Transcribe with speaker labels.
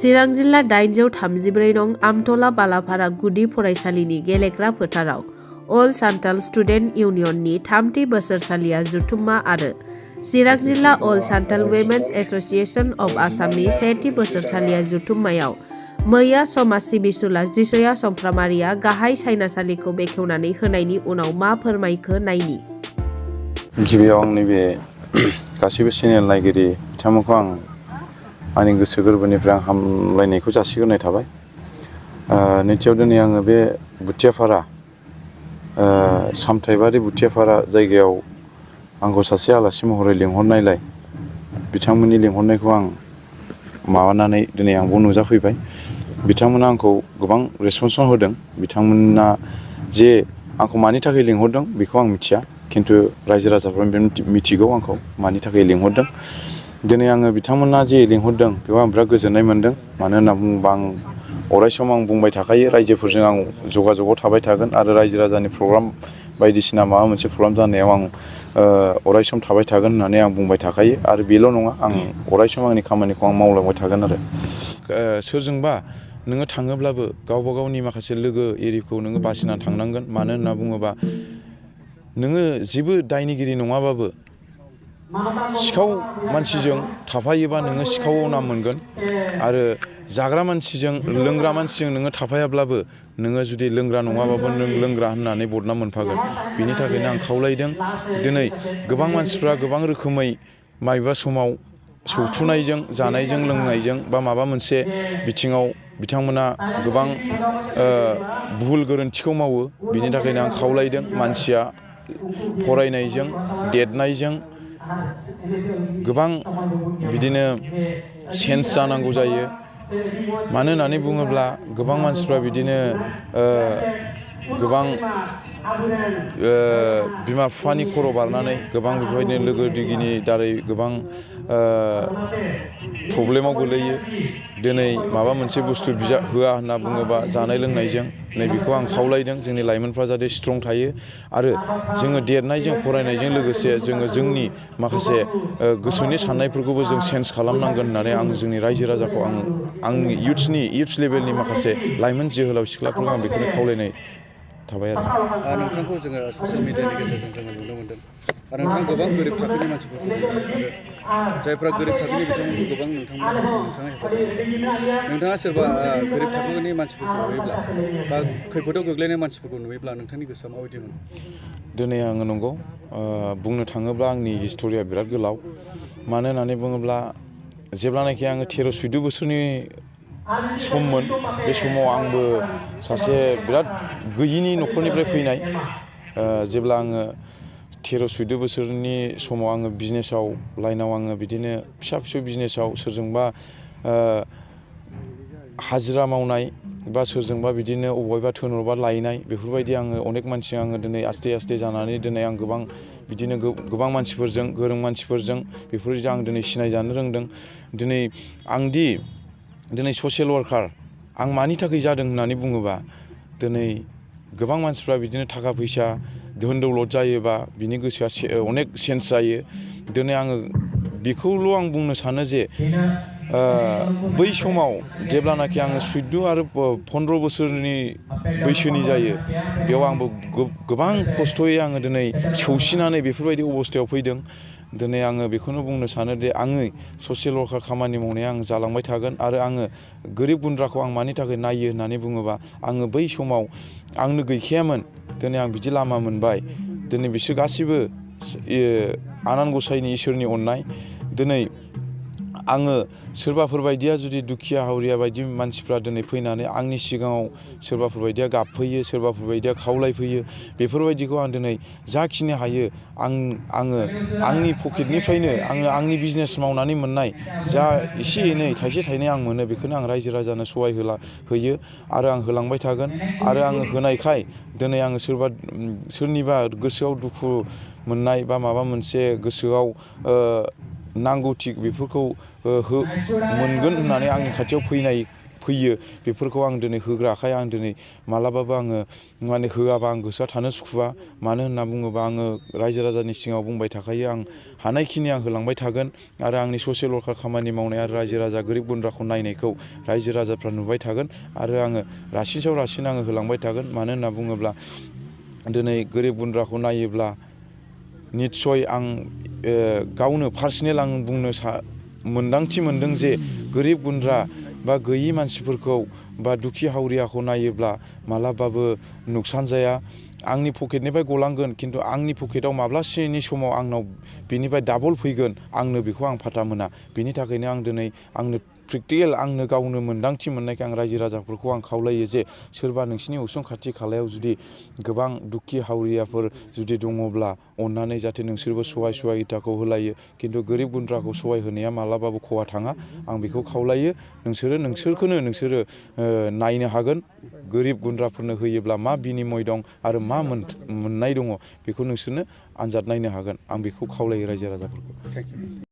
Speaker 1: चिरां जिल्ला 834 नं आमतला बालाफारा गुदि फरायसालिनि गेलेग्रा फोथाराव अल सान्ताल स्टुडेन्ट इउनियननि 3थि बोसोरसालिया जथुम्मा आरो चिरां जिल्ला अल सान्ताल वुमेन्स एस'सिएशन अफ आसामनि 1थि बोसोरसालिया जथुम्मायाव मैया समाज सिबिसुला जिसया समफ्रामारिया गाहाय सायनासालिखौ बेखेवनानै होनायनि उनाव मा फोरमायखो नायनि।
Speaker 2: गिबियाव आंनि बे गासिबो चेनेल नायगिरि बिथांमोनखौ आंनि गोसो गोरबोनिफ्राय आं हामलायनायखौ जासिग्रोनाय थाबाय। नैथियाव दिनै आङो बे बुथियाफारा सामथाइबारि बुथियाफारा जायगायाव आंखौ सासे आलासि महरै लिंहरनायलाय बिथांमोननि लिंहरनायखौ आं माबानानै दिनै आंबो नुजाफैबाय। बिथांमोना आंखौ गोबां रेसपन्स होदों। बिथांमोना जे आंखौ मानि थाखाय लिंहरदों बेखौ आं मिथिया, खिन्थु रायजो राजाफ्रा मिथिगौ आंखौ मानि थाखाय लिंहरदों। दिनै आङो बिथांमोना जे लिंहरदों बेयाव आं बिराद गोजोननाय मोन्दों। मानो होनना बुङोबा आं अराय सम आं बुंबाय थाखायो रायजोफोरजों आं जगाजगाव थाबाय थागोन आरो रायजो राजानि प्रग्राम बायदिसिना माबा मोनसे प्रग्राम जानायाव आं अराय सम थाबाय थागोन होननानै आं बुंबाय थाखायो। आरो बेल' नङा, आं अराय सम आंनि खामानिखौ आं मावलांबाय थागोन। आरो सोरजोंबा नोङो थाङोब्लाबो गावबा गावनि माखासे लोगो एरिखौ नोङो बासिना थांनांगोन। मानो होनना बुङोबा नोङो जेबो दायनिगिरि नङाबाबो सिखाव मानसिजों थाफायोबा नोङो सिखावआव नाम मोनगोन। आरो जाग्रा मानसिजों लोंग्रा मानसिजों नोङो थाफायाब्लाबो नोङो जुदि लोंग्रा नङाबाबो नों लोंग्रा होननानै बदनाम मोनफागोन। बिनि थाखायनो आं खावलायदों, दिनै गोबां मानसिफ्रा गोबां रोखोमै माबेबा समाव सौथुनायजों जानायजों लोंनायजों बा माबा मोनसे बिथिङाव बिथांमोना गोबां भुल गोरोन्थिखौ मावो। बिनि थाखायनो आं खावलायदों, मानसिया फरायनायजों देरनायजों गोबां बिदिनो सेन्स जानांगौ जायो। मानो होननानै बुङोब्ला गोबां मानसिफ्रा बिदिनो गोबां बिमा बिफानि खर' बारनानै गोबां बेफोरबायदिनो लोगो दिगिनि दारै गोबां प्रब्लेमाव गोलैयो। दिनै माबा मोनसे बुस्थु होआ होनना बुङोबा जानाय लोंनायजों नैबेखौ आं खावलायदों। जोंनि लाइमोनफ्रा जाहाथे स्ट्रं थायो आरो जोङो देरनायजों फरायनायजों लोगोसे जोङो जोंनि माखासे गोसोनि साननायफोरखौबो जों चेन्ज खालामनांगोन होननानै आं जोंनि रायजो राजाखौ आंनि इयुथ्स लेभेलनि माखासे लाइमोन जोहोलाव सिख्लाफोरखौ आं बेखौनो खावलायनाय थाबाय। आरो
Speaker 3: नोंथांखौ जोङो ससियेल मिडियानि गेजेरजों जोङो नुनो मोन्दों आरो नोंथाङा गोबां गोरिब थाखोनि मानसिफोरखौ अननाय आरो जायफ्रा गोरिब थाखोनि बिथांमोनखौ गोबां नोंथाङा हेफाजाब होदों। नोंथाङा सोरबा गोरिब थाखोनि मानसिफोरखौ नुयोब्ला बा खैफोदाव गोग्लैनाय मानसिफोरखौ नुयोब्ला नोंथांनि गोसोआ माबायदि मोनो?
Speaker 2: दिनै आङो नंगौ बुंनो थाङोब्ला आंनि हिस्ट'रिया बिराद गोलाव। मानो होननानै बुङोब्ला जेब्लानाखि आङो 13-14 बोसोरनि सममोन, बे समाव आंबो सासे बिराद गैयिनि न'खरनिफ्राय फैनाय। जेब्ला आङो 13-14 बोसोरनि समाव आङो बिजनेसाव लाइनाव आङो बिदिनो फिसा फिसौ बिजनेसाव सोरजोंबा हाजिरा मावनाय बा सोरजोंबा बिदिनो अबेबा थोनहरबा लायनाय, बेफोरबायदि आङो अनेक मानसि आङो दिनै आस्ते जानानै दिनै आं गोबां बिदिनो गोबां मानसिफोरजों गोरों मानसिफोरजों बेफोरबायदि आं दिनै सिनायजानो रोंदों। दिनै ससियेल वार्कार आं मानि थाखाय जादों होननानै बुङोबा, दिनै गोबां मानसिफ्रा बिदिनो थाखा फैसा धोन दौलत जायोबा बिनि गोसोआ अनेक चेन्ज जायो। दिनै आङो बेखौल' आं बुंनो सानो जे बै समाव जेब्लानाखि आङो 14 आरो 15 बोसोरनि बैसोनि जायो, बेयाव आंबो गोबां खस्थ'यै आङो दिनै सौसिनानै बेफोरबायदि अबस्थायाव फैदों। दिनै आङो बेखौनो बुंनो सानो दि आङो ससियेल वार्कार खामानि मावनाया आं जालांबाय थागोन। आरो आङो गोरिब गुन्द्राखौ आं मानि थाखाय नायो होननानै बुङोबा, आङो बै समाव आंनो गैखायामोन, दिनै आं बिदि लामा मोनबाय। दिनै बिसोर गासिबो आनान गसाइनि इसोरनि अननाय। दिनै आङो सोरबाफोर बायदिया जुदि दुखिया हावरिया बायदि मानसिफ्रा दिनै फैनानै आंनि सिगाङाव सोरबाफोर बायदिया गाबफैयो, सोरबाफोर बायदिया खावलायफैयो, बेफोरबायदिखौ आं दिनै जाखिनि हायो आङो आंनि पकेटनिफ्रायनो आंनि बिजनेस मावनानै मोननाय जा एसे एनै थाइसे थाइनै आं मोनो, बेखौनो आं रायजो राजानो सहाय होयो आरो आं होलांबाय थागोन। आरो आङो होनायखाय दिनै आङो सोरनिबा गोसोआव दुखु मोननाय बा माबा मोनसे गोसोआव नांगौथि बेफोरखौ मोनगोन होननानै आंनि खाथियाव फैयो बेफोरखौ आं दिनै होग्राखाय आं दिनै मालाबाबो आङो माने होआबा आं गोसोआ थानो सुखुवा मानो होनना बुङोबा आङो रायजो राजानि सिगाङाव बुंबाय थाखायो आं हानायखिनि आं होलांबाय थागोन आरो आंनि ससियेल वर्कार खामानि मावनाय आरो रायजो राजा गोरिब गुन्द्राखौ नायनायखौ रायजो राजाफ्रा नुबाय थागोन आरो आङो रासिन सायाव रासिन आङो होलांबाय थागोन मानो होनना बुङोब्ला दिनै गोरिब गुन्द्राखौ नायोब्ला निस्सय आं गावनो पार्सनेल आं बुंनो मोन्दांथि मोनदों जे गोरिब गुन्द्रा बा गैयि मानसिफोरखौ बा दुखि हावरियाखौ नायोब्ला मालाबाबो नुकसान जाया आंनि पकेटनिफ्राय गलांगोन खिन्थु आंनि पकेटाव माब्लासेनि समाव आंनाव बिनिफ्राय डाबल फैगोन आंनो बेखौ आं फाता मोना बिनि थाखायनो आं दिनै आंनो प्रेक्टिकेल आंनो गावनो मोन्दांथि मोननायखाय आं रायजो राजाफोरखौ आं खावलायो जे सोरबा नोंसिनि उसुं खाथि खालायाव जुदि गोबां दुखि हावरियाफोर जुदि दङब्ला अननानै जाहाथे नोंसोरबो सहाय सहायथाखौ होलायो खिन्थु गोरिब गुन्द्राखौ सहाय होनाया मालाबाबो खहा थाङा आं बेखौ खावलायो नोंसोरखौनो नायनो हागोन गोरिब गुन्द्राफोरनो होयोब्ला मा बिनिमय दं आरो मा मोननाय दङ बेखौ नोंसोरनो आनजाद नायनो हागोन आं बेखौ खावलायो रायजो राजाफोरखौ।